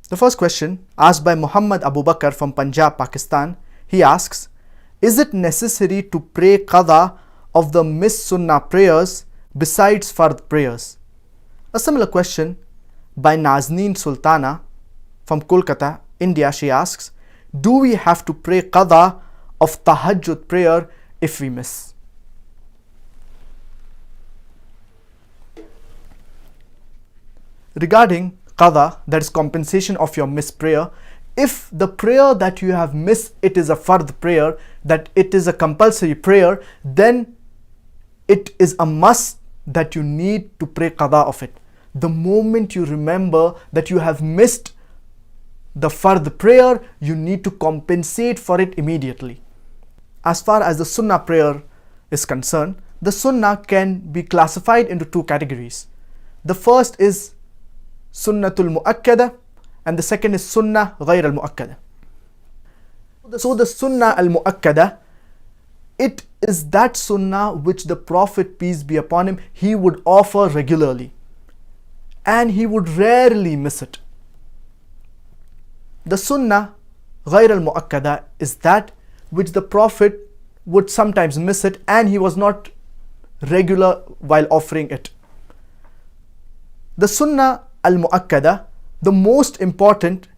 The first question, asked by Muhammad Abu Bakr from Punjab, Pakistan, he asks, is it necessary to pray Qadha of the missed Sunnah prayers besides Fardh prayers? A similar question by Nazneen Sultana from Kolkata, India, she asks, do we have to pray Qadha of Tahajjud prayer if we miss? Regarding Qadha, that is compensation of your missed prayer, if the prayer that you have missed, it is a Fardh prayer, that it is a compulsory prayer, then it is a must that you need to pray Qadha of it. The moment you remember that you have missed the Fardh prayer, you need to compensate for it immediately. As far as the Sunnah prayer is concerned, the Sunnah can be classified into two categories. The first is Sunnatul Mu'akkada and the second is Sunnah Ghayr al-Mu'akkada. So the Sunnah al-Mu'akkada, it is that Sunnah which the Prophet, peace be upon him, he would offer regularly and he would rarely miss it. The Sunnah Ghayr al-Mu'akkada is that which the Prophet would sometimes miss it and he was not regular while offering it. The Sunnah al-Mu'akkada, the most important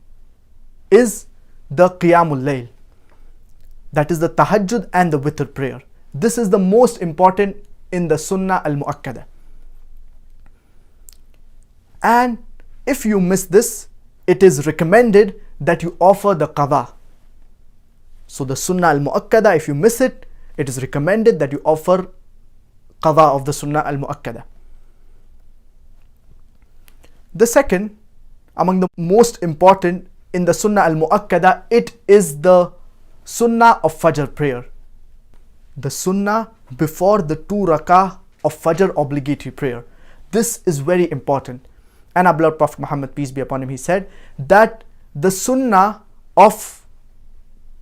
is the Qiyamul Layl, that is the Tahajjud and the Witr prayer. This is the most important in the Sunnah al-Mu'akkada. And if you miss this, it is recommended that you offer the Qadha. So the Sunnah al-Mu'akkada, if you miss it, it is recommended that you offer Qadha of the Sunnah al-Mu'akkada. The second, among the most important in the Sunnah al-Mu'akkada, it is the Sunnah of Fajr prayer. The Sunnah before the 2 rakah of Fajr obligatory prayer. This is very important. And our beloved Prophet Muhammad, peace be upon him, he said that the Sunnah of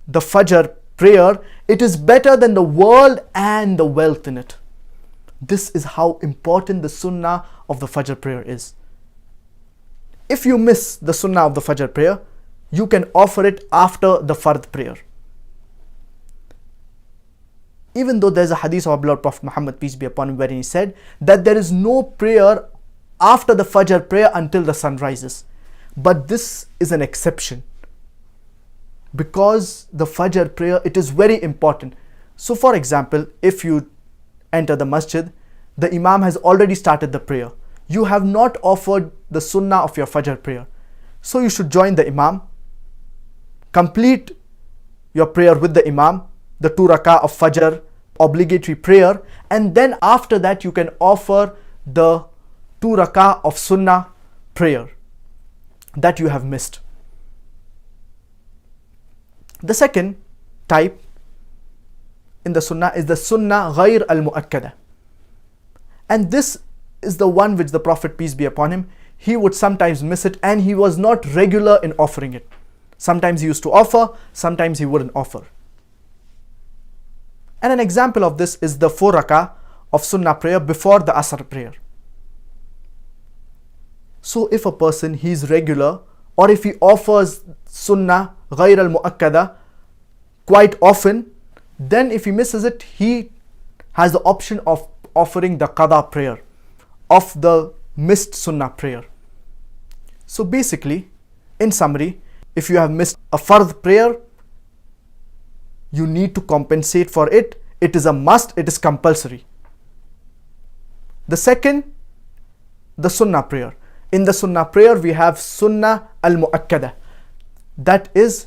the Fajr prayer, it is better than the world and the wealth in it. This is how important the Sunnah of the Fajr prayer is. If you miss the Sunnah of the Fajr prayer, you can offer it after the Fardh prayer. Even though there is a hadith of our beloved Prophet Muhammad, peace be upon him, wherein he said that there is no prayer after the Fajr prayer until the sun rises. But this is an exception, because the Fajr prayer, it is very important. So for example, if you enter the masjid, the Imam has already started the prayer. You have not offered the Sunnah of your Fajr prayer. So you should join the Imam, complete your prayer with the Imam, the 2 rakah of Fajr obligatory prayer, and then after that you can offer the 2 rakah of Sunnah prayer that you have missed. The second type in the Sunnah is the Sunnah Ghayr al-Mu'akkada. And this is the one which the Prophet, peace be upon him, he would sometimes miss it and he was not regular in offering it. Sometimes he used to offer, sometimes he wouldn't offer. And an example of this is the 4 rakah of Sunnah prayer before the Asr prayer. So if a person, he is regular, or if he offers Sunnah Ghayr al-Mu'akkada quite often, then if he misses it, he has the option of offering the Qadha prayer of the missed Sunnah prayer. So basically, in summary, if you have missed a Fardh prayer, you need to compensate for it. It is a must, it is compulsory. The second, the Sunnah prayer. In the Sunnah prayer, we have Sunnah al-Mu'akkada. That is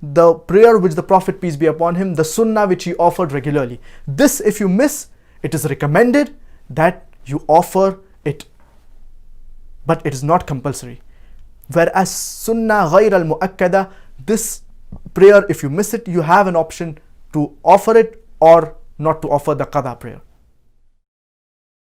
the prayer which the Prophet, peace be upon him, the Sunnah which he offered regularly. This, if you miss, it is recommended that you offer it, but it is not compulsory. Whereas Sunnah Ghayr al-Mu'akkada, this prayer, if you miss it, you have an option to offer it or not to offer the Qadha prayer.